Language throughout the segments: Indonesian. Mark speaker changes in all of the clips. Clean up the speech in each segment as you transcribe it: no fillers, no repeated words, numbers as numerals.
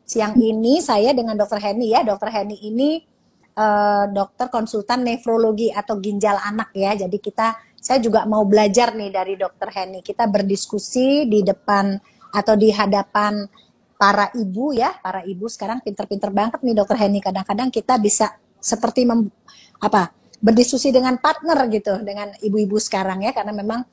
Speaker 1: Siang ini saya dengan Dokter Heni ya. Dokter Heni ini dokter konsultan nefrologi atau ginjal anak ya. Jadi saya juga mau belajar nih dari Dokter Heni. Kita berdiskusi di depan atau di hadapan para ibu ya. Para ibu sekarang pinter-pinter banget nih Dokter Heni. Kadang-kadang kita bisa seperti berdiskusi dengan partner gitu dengan ibu-ibu sekarang ya, karena memang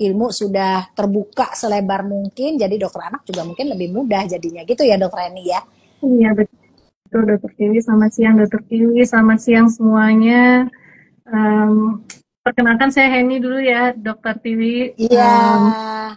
Speaker 1: ilmu sudah terbuka selebar mungkin, jadi dokter anak juga mungkin lebih mudah jadinya gitu ya Dokter Heni ya.
Speaker 2: Iya betul Dokter Tiwi, selamat siang Dokter Tiwi, selamat siang semuanya. Perkenalkan saya Heni dulu ya Dokter Tiwi.
Speaker 1: Iya.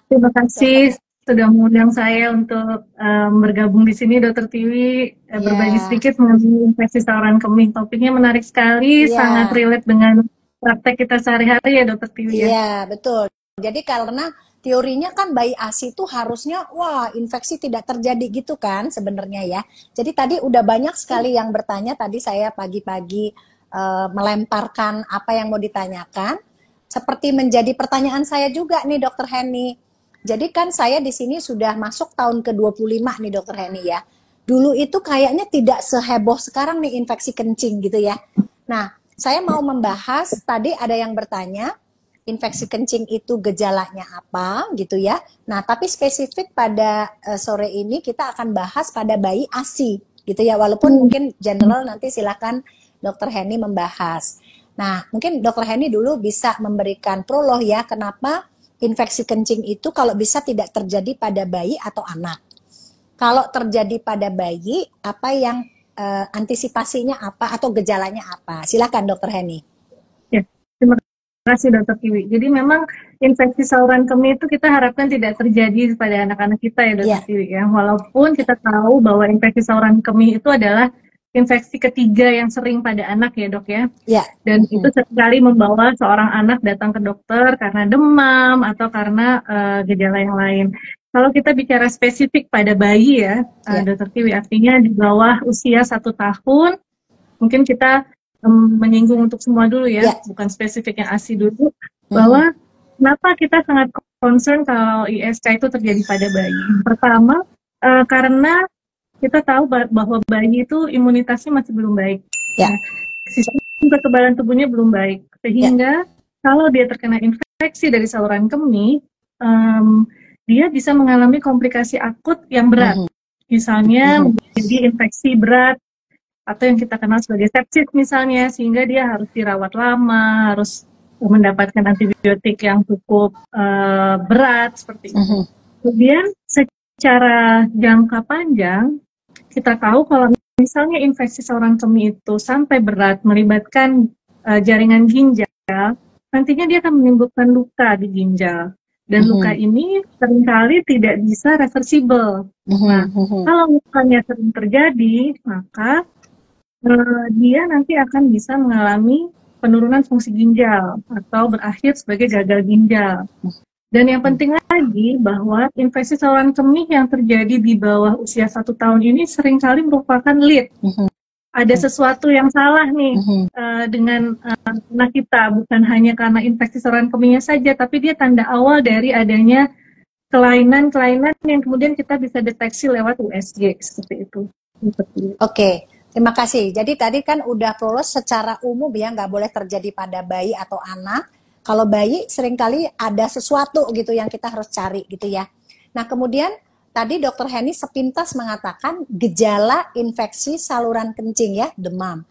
Speaker 2: Terima kasih sudah mengundang saya untuk bergabung di sini Dokter Tiwi, berbagi sedikit mengenai infeksi saluran kemih. Topiknya menarik sekali, sangat relate dengan praktek kita sehari-hari ya Dokter Tiwi ya.
Speaker 1: Iya betul. Jadi karena teorinya kan bayi ASI itu harusnya infeksi tidak terjadi gitu kan sebenarnya ya. Jadi tadi udah banyak sekali yang bertanya, tadi saya pagi-pagi melemparkan apa yang mau ditanyakan, seperti menjadi pertanyaan saya juga nih Dokter Heni. Jadi kan saya di sini sudah masuk tahun ke-25 nih Dokter Heni ya. Dulu itu kayaknya tidak seheboh sekarang nih infeksi kencing gitu ya. Nah, saya mau membahas, tadi ada yang bertanya, infeksi kencing itu gejalanya apa gitu ya. Nah, tapi spesifik pada sore ini kita akan bahas pada bayi ASI gitu ya. Walaupun mungkin general nanti silakan Dokter Heni membahas. Nah, mungkin Dokter Heni dulu bisa memberikan prolog ya, kenapa infeksi kencing itu kalau bisa tidak terjadi pada bayi atau anak. Kalau terjadi pada bayi, apa yang antisipasinya apa atau gejalanya apa? Silakan Dokter Heni.
Speaker 2: Ya, terima kasih Dokter Tiwi. Jadi memang infeksi saluran kemih itu kita harapkan tidak terjadi pada anak-anak kita ya Dokter Tiwi ya. Walaupun kita tahu bahwa infeksi saluran kemih itu adalah infeksi ketiga yang sering pada anak ya dok ya. Dan itu seringkali membawa seorang anak datang ke dokter karena demam atau karena gejala yang lain. Kalau kita bicara spesifik pada bayi ya, Dokter Tiwi, artinya di bawah usia 1 tahun, mungkin kita menyinggung untuk semua dulu ya, bukan spesifik yang ASI dulu, bahwa kenapa kita sangat concern kalau ISK itu terjadi pada bayi. Pertama, karena kita tahu bahwa bayi itu imunitasnya masih belum baik. Sistem kekebalan tubuhnya belum baik. Sehingga kalau dia terkena infeksi dari saluran kemih, dia bisa mengalami komplikasi akut yang berat. Misalnya menjadi infeksi berat, atau yang kita kenal sebagai sepsis misalnya, sehingga dia harus dirawat lama, harus mendapatkan antibiotik yang cukup berat, seperti itu. Kemudian secara jangka panjang, kita tahu kalau misalnya infeksi saluran kemih itu sampai berat melibatkan jaringan ginjal, nantinya dia akan menimbulkan luka di ginjal. Dan luka ini seringkali tidak bisa reversible. Nah, kalau lukanya sering terjadi, maka dia nanti akan bisa mengalami penurunan fungsi ginjal atau berakhir sebagai gagal ginjal. Dan yang penting lagi bahwa infeksi saluran kemih yang terjadi di bawah usia 1 tahun ini seringkali merupakan lead. Ada sesuatu yang salah nih dengan anak kita, bukan hanya karena infeksi saluran kemihnya saja, tapi dia tanda awal dari adanya kelainan-kelainan yang kemudian kita bisa deteksi lewat USG seperti itu.
Speaker 1: Oke. Terima kasih. Jadi tadi kan udah prolog secara umum ya, nggak boleh terjadi pada bayi atau anak. Kalau bayi seringkali ada sesuatu gitu yang kita harus cari gitu ya. Nah kemudian tadi Dokter Heni sepintas mengatakan gejala infeksi saluran kencing ya, demam.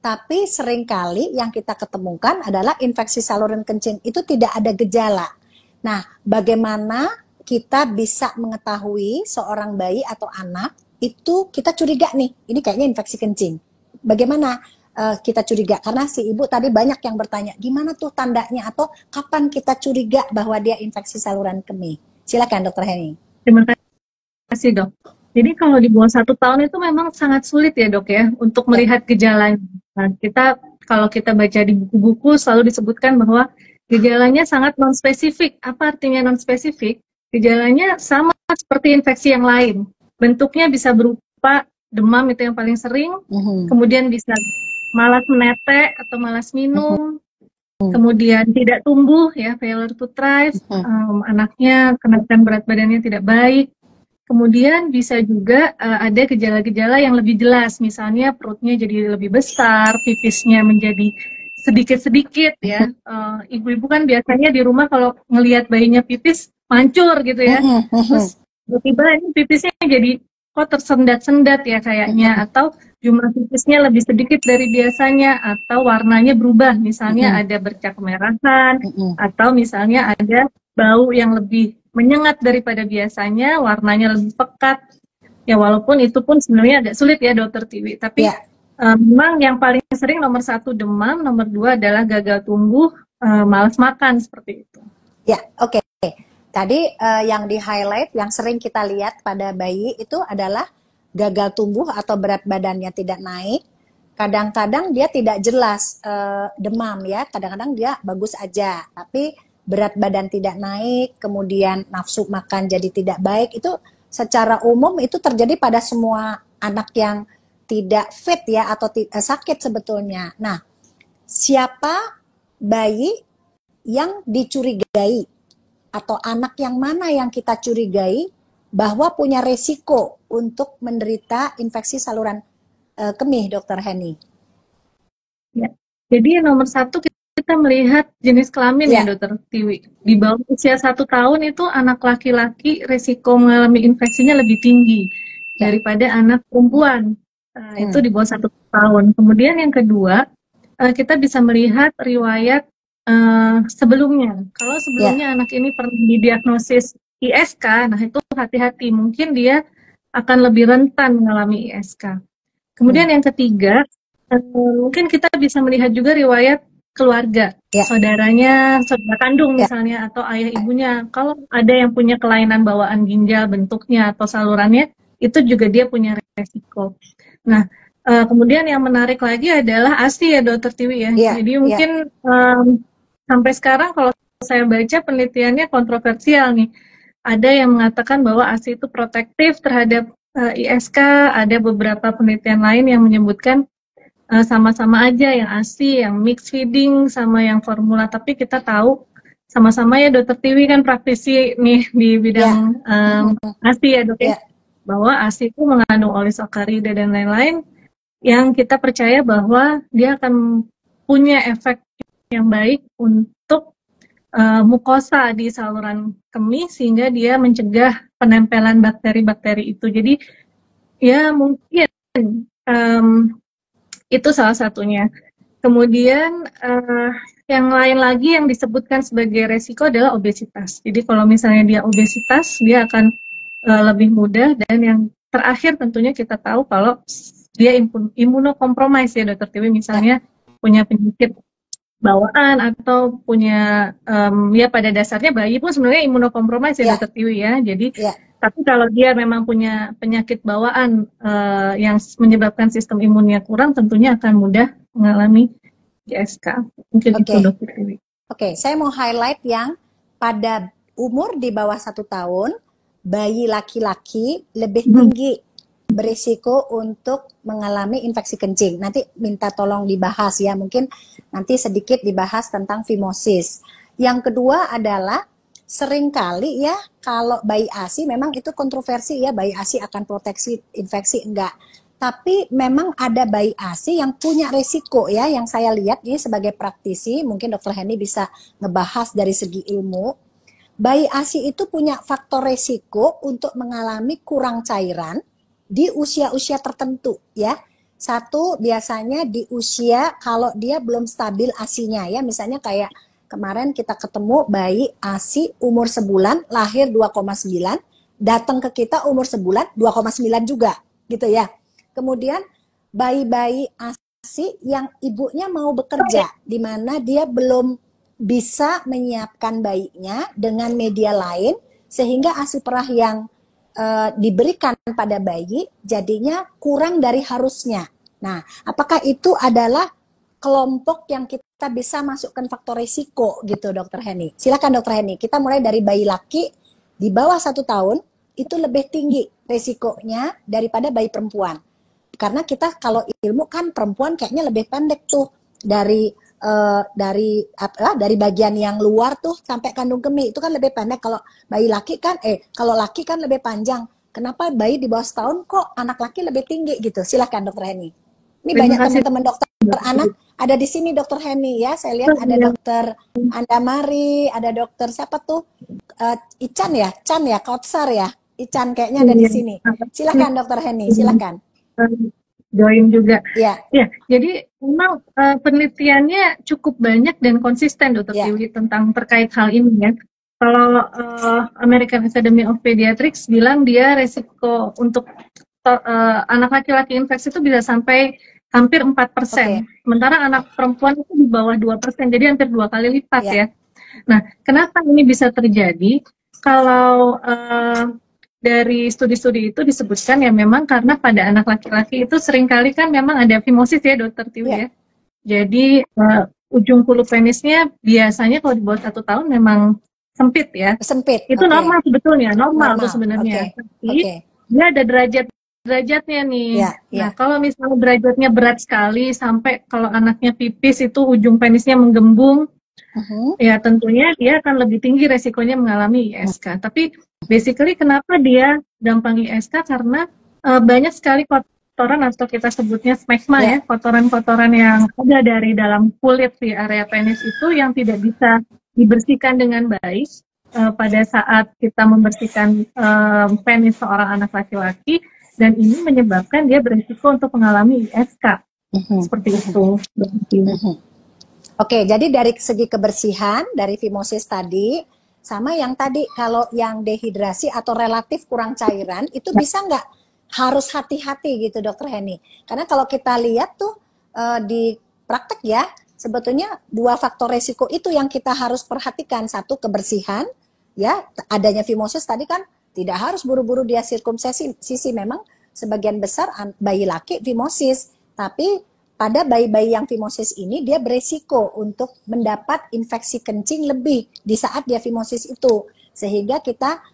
Speaker 1: Tapi seringkali yang kita ketemukan adalah infeksi saluran kencing itu tidak ada gejala. Nah bagaimana kita bisa mengetahui seorang bayi atau anak itu kita curiga nih, ini kayaknya infeksi kencing. Bagaimana kita curiga? Karena si ibu tadi banyak yang bertanya, gimana tuh tandanya atau kapan kita curiga bahwa dia infeksi saluran kemih? Silakan Dokter Heni.
Speaker 2: Terima kasih dok. Jadi kalau di bawah 1 tahun itu memang sangat sulit ya dok ya untuk melihat gejalanya. Nah, kalau kita baca di buku-buku selalu disebutkan bahwa gejalanya sangat non-spesifik. Apa artinya non-spesifik? Gejalanya sama seperti infeksi yang lain. Bentuknya bisa berupa demam, itu yang paling sering, kemudian bisa malas menete atau malas minum, kemudian tidak tumbuh ya, failure to thrive, anaknya kenaikan berat badannya tidak baik, Kemudian bisa juga ada gejala-gejala yang lebih jelas, misalnya perutnya jadi lebih besar, pipisnya menjadi sedikit-sedikit ya. Ibu-ibu kan biasanya di rumah kalau ngelihat bayinya pipis mancur gitu ya. Terus tiba-tiba ini pipisnya jadi kok tersendat-sendat ya kayaknya, atau jumlah pipisnya lebih sedikit dari biasanya, atau warnanya berubah, misalnya ada bercak kemerahan, atau misalnya ada bau yang lebih menyengat daripada biasanya, warnanya lebih pekat. Ya walaupun itu pun sebenarnya agak sulit ya Dokter Tiwi, tapi memang yang paling sering nomor 1 demam, nomor 2 adalah gagal tumbuh, malas makan seperti itu.
Speaker 1: Ya, oke. Tadi yang di-highlight, yang sering kita lihat pada bayi itu adalah gagal tumbuh atau berat badannya tidak naik. Kadang-kadang dia tidak jelas demam ya, kadang-kadang dia bagus aja, tapi berat badan tidak naik, kemudian nafsu makan jadi tidak baik. Itu secara umum itu terjadi pada semua anak yang tidak fit ya, atau sakit sebetulnya. Nah, siapa bayi yang dicurigai atau anak yang mana yang kita curigai bahwa punya resiko untuk menderita infeksi saluran kemih, Dokter Henny?
Speaker 2: Ya, jadi nomor 1 kita melihat jenis kelamin ya Dokter Tiwi. Di bawah usia 1 tahun itu anak laki-laki resiko mengalami infeksinya lebih tinggi daripada anak perempuan. Itu di bawah 1 tahun. Kemudian yang kedua, kita bisa melihat riwayat sebelumnya. Kalau sebelumnya anak ini pernah didiagnosis ISK, nah itu hati-hati, mungkin dia akan lebih rentan mengalami ISK. Kemudian yang ketiga, mungkin kita bisa melihat juga riwayat keluarga, saudaranya, saudara kandung misalnya, atau ayah ibunya. Kalau ada yang punya kelainan bawaan ginjal, bentuknya atau salurannya, itu juga dia punya resiko. Nah, kemudian yang menarik lagi adalah ASI ya Dokter Tiwi ya. Jadi mungkin sampai sekarang kalau saya baca penelitiannya kontroversial nih. Ada yang mengatakan bahwa ASI itu protektif terhadap ISK, ada beberapa penelitian lain yang menyebutkan sama-sama aja, yang ASI, yang mix feeding, sama yang formula. Tapi kita tahu sama-sama ya Dokter Tiwi kan praktisi nih di bidang ASI ya Dok ya, bahwa ASI itu mengandung olisakarida dan lain-lain yang kita percaya bahwa dia akan punya efek yang baik untuk mukosa di saluran kemih sehingga dia mencegah penempelan bakteri-bakteri itu. Jadi ya mungkin itu salah satunya. Kemudian yang lain lagi yang disebutkan sebagai resiko adalah obesitas. Jadi kalau misalnya dia obesitas, dia akan lebih mudah. Dan yang terakhir tentunya kita tahu kalau dia imunokompromis ya Dokter Tiwi, misalnya punya penyakit bawaan atau punya ya pada dasarnya bayi pun sebenarnya imunokompromis ya Dokter Tiwi ya. Jadi tapi kalau dia memang punya penyakit bawaan yang menyebabkan sistem imunnya kurang, tentunya akan mudah mengalami ISK. Mungkin itu Dokter Tiwi.
Speaker 1: Oke, saya mau highlight yang pada umur di bawah 1 tahun, bayi laki-laki lebih tinggi berisiko untuk mengalami infeksi kencing. Nanti minta tolong dibahas ya, mungkin nanti sedikit dibahas tentang fimosis. Yang kedua adalah seringkali ya kalau bayi ASI, memang itu kontroversi ya, bayi ASI akan proteksi infeksi, enggak. Tapi memang ada bayi ASI yang punya resiko ya, yang saya lihat ini sebagai praktisi, mungkin Dokter Henny bisa ngebahas dari segi ilmu. Bayi ASI itu punya faktor resiko untuk mengalami kurang cairan di usia-usia tertentu ya. Satu, biasanya di usia kalau dia belum stabil ASI-nya ya, misalnya kayak kemarin kita ketemu bayi ASI umur sebulan, lahir 2,9, datang ke kita umur sebulan 2,9 juga, gitu ya. Kemudian bayi-bayi ASI yang ibunya mau bekerja, di mana dia belum bisa menyiapkan bayinya dengan media lain, sehingga ASI perah yang diberikan pada bayi jadinya kurang dari harusnya. Nah, apakah itu adalah kelompok yang kita bisa masukkan faktor risiko gitu Dokter Henny? Silakan Dokter Henny, kita mulai dari bayi laki di bawah 1 tahun itu lebih tinggi risikonya daripada bayi perempuan. Karena kita kalau ilmu kan perempuan kayaknya lebih pendek tuh dari bagian yang luar tuh sampai kandung kemih itu kan lebih pendek. Kalau bayi laki kan kalau laki kan lebih panjang. kenapa bayi di bawah setahun kok anak laki lebih tinggi gitu? Silakan Dokter Heni. Ini
Speaker 2: Terima
Speaker 1: banyak
Speaker 2: kasih.
Speaker 1: teman-teman dokter anak ada di sini Dokter Heni ya. Saya lihat ada Dokter Andamari, ada Dokter siapa tuh? Ican ya, Chan ya, Kautsar ya. Ican kayaknya ada di sini. Silakan Dokter Heni, silakan.
Speaker 2: Join juga.
Speaker 1: Ya.
Speaker 2: Ya, jadi memang penelitiannya cukup banyak dan konsisten Dokter Tiwi tentang terkait hal ini ya. Kalau American Academy of Pediatrics bilang dia resiko untuk anak laki-laki infeksi itu bisa sampai hampir 4%. Sementara anak perempuan itu di bawah 2%, jadi hampir 2 kali lipat ya. Nah, kenapa ini bisa terjadi? Kalau dari studi-studi itu disebutkan ya memang karena pada anak laki-laki itu seringkali kan memang ada fimosis ya Dokter Tiwi ya. Jadi ujung kulit penisnya biasanya kalau di bawah 1 tahun memang sempit ya.
Speaker 1: Sempit.
Speaker 2: Itu normal sebetulnya, normal tuh sebenarnya. Tapi dia ada derajatnya nih. Nah, kalau misalnya derajatnya berat sekali sampai kalau anaknya pipis itu ujung penisnya menggembung, ya tentunya dia akan lebih tinggi resikonya mengalami ISK. Tapi basically kenapa dia gampang ISK? Karena banyak sekali kotoran atau kita sebutnya smegma ya, kotoran-kotoran yang ada dari dalam kulit di area penis itu yang tidak bisa dibersihkan dengan baik pada saat kita membersihkan penis seorang anak laki-laki, dan ini menyebabkan dia berisiko untuk mengalami ISK. Seperti itu.
Speaker 1: Oke, jadi dari segi kebersihan, dari fimosis tadi, sama yang tadi, kalau yang dehidrasi atau relatif kurang cairan, itu bisa nggak harus hati-hati gitu Dokter Heni? Karena kalau kita lihat tuh di praktek ya, sebetulnya 2 faktor resiko itu yang kita harus perhatikan. Satu, kebersihan, ya, adanya fimosis tadi kan tidak harus buru-buru dia sirkumsisi, memang sebagian besar bayi laki fimosis, tapi pada bayi-bayi yang fimosis ini dia beresiko untuk mendapat infeksi kencing lebih di saat dia fimosis itu, sehingga kita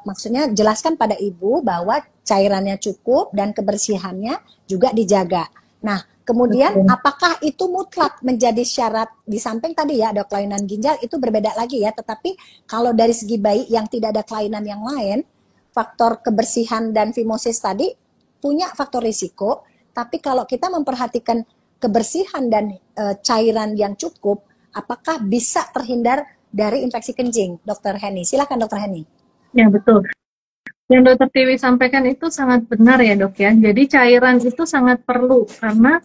Speaker 1: maksudnya jelaskan pada ibu bahwa cairannya cukup dan kebersihannya juga dijaga. Nah, kemudian apakah itu mutlak menjadi syarat, di samping tadi ya ada kelainan ginjal itu berbeda lagi ya, tetapi kalau dari segi bayi yang tidak ada kelainan yang lain, faktor kebersihan dan fimosis tadi punya faktor risiko, tapi kalau kita memperhatikan kebersihan dan cairan yang cukup, apakah bisa terhindar dari infeksi kencing? Dokter Heni, silakan Dokter Heni.
Speaker 2: Ya betul. Yang Dokter Tiwi sampaikan itu sangat benar ya dok ya. Jadi cairan itu sangat perlu karena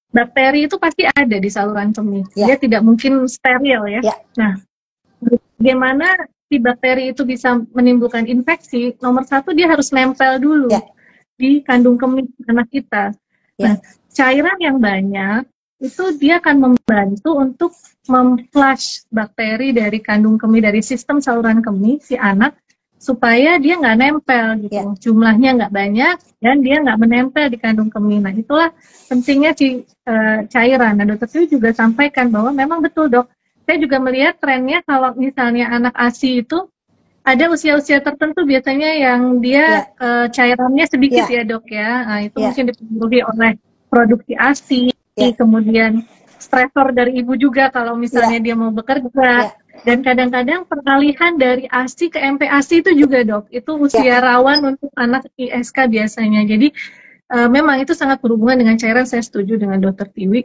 Speaker 2: bakteri itu pasti ada di saluran kemih. Dia tidak mungkin steril ya. Nah, bagaimana si bakteri itu bisa menimbulkan infeksi? Nomor 1 dia harus nempel dulu di kandung kemih anak kita. Nah, cairan yang banyak itu dia akan membantu untuk memflush bakteri dari kandung kemih, dari sistem saluran kemih si anak, supaya dia nggak nempel gitu, jumlahnya nggak banyak dan dia nggak menempel di kandung kemih. Nah, itulah pentingnya si cairan. Nah, Dokter Tiwi juga sampaikan bahwa memang betul dok, saya juga melihat trennya kalau misalnya anak ASI itu ada usia-usia tertentu biasanya yang dia cairannya sedikit ya dok ya. Nah, itu mungkin dipengaruhi oleh produksi ASI, kemudian stresor dari ibu juga kalau misalnya dia mau bekerja. Dan kadang-kadang peralihan dari ASI ke MPASI itu juga dok, itu usia rawan untuk anak ISK biasanya. Jadi memang itu sangat berhubungan dengan cairan, saya setuju dengan Dokter Tiwi.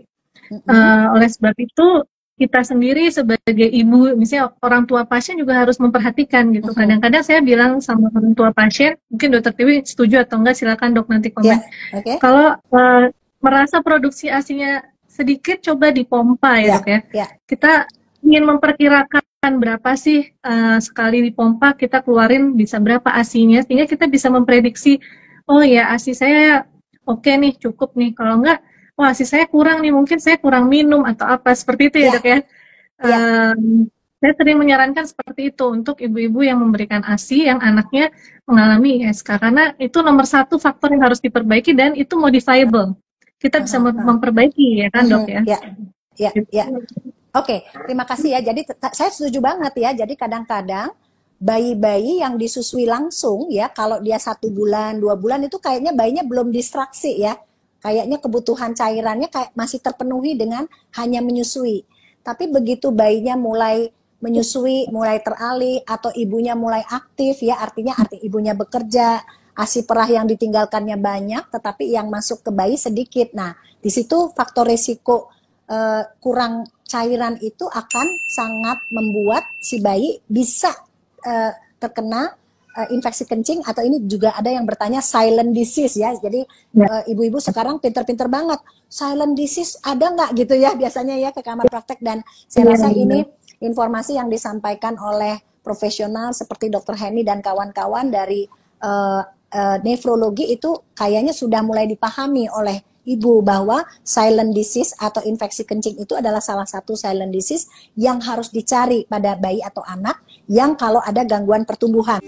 Speaker 2: Oleh sebab itu kita sendiri sebagai ibu, misalnya orang tua pasien juga harus memperhatikan gitu. Kadang-kadang saya bilang sama orang tua pasien, mungkin Dokter Tiwi setuju atau enggak, silakan dok nanti komen. Kalau merasa produksi ASI-nya sedikit, coba dipompa ya dok ya. Kita ingin memperkirakan berapa sih sekali dipompa kita keluarin bisa berapa ASI-nya, sehingga kita bisa memprediksi, oh ya ASI saya oke nih, cukup nih, kalau enggak, wah ASI saya kurang nih, mungkin saya kurang minum atau apa, seperti itu ya dok ya. Saya sering menyarankan seperti itu untuk ibu-ibu yang memberikan ASI yang anaknya mengalami ISK, karena itu nomor 1 faktor yang harus diperbaiki dan itu modifiable, kita bisa memperbaiki ya kan dok ya.
Speaker 1: Oke, terima kasih ya. Jadi saya setuju banget ya. Jadi kadang-kadang bayi-bayi yang disusui langsung ya, kalau dia 1 bulan, 2 bulan itu kayaknya bayinya belum distraksi ya. Kayaknya kebutuhan cairannya kayak masih terpenuhi dengan hanya menyusui. Tapi begitu bayinya mulai menyusui mulai teralih atau ibunya mulai aktif ya, artinya ibunya bekerja, ASI perah yang ditinggalkannya banyak, tetapi yang masuk ke bayi sedikit. Nah, di situ faktor risiko kurang cairan itu akan sangat membuat si bayi bisa terkena infeksi kencing, atau ini juga ada yang bertanya silent disease ya. Jadi ibu-ibu sekarang pinter-pinter banget. Silent disease ada nggak gitu ya biasanya ya ke kamar praktek, dan saya rasa ini informasi yang disampaikan oleh profesional seperti Dr. Henny dan kawan-kawan dari nefrologi itu kayaknya sudah mulai dipahami oleh ibu bahwa silent disease atau infeksi kencing itu adalah salah satu silent disease yang harus dicari pada bayi atau anak yang kalau ada gangguan pertumbuhan.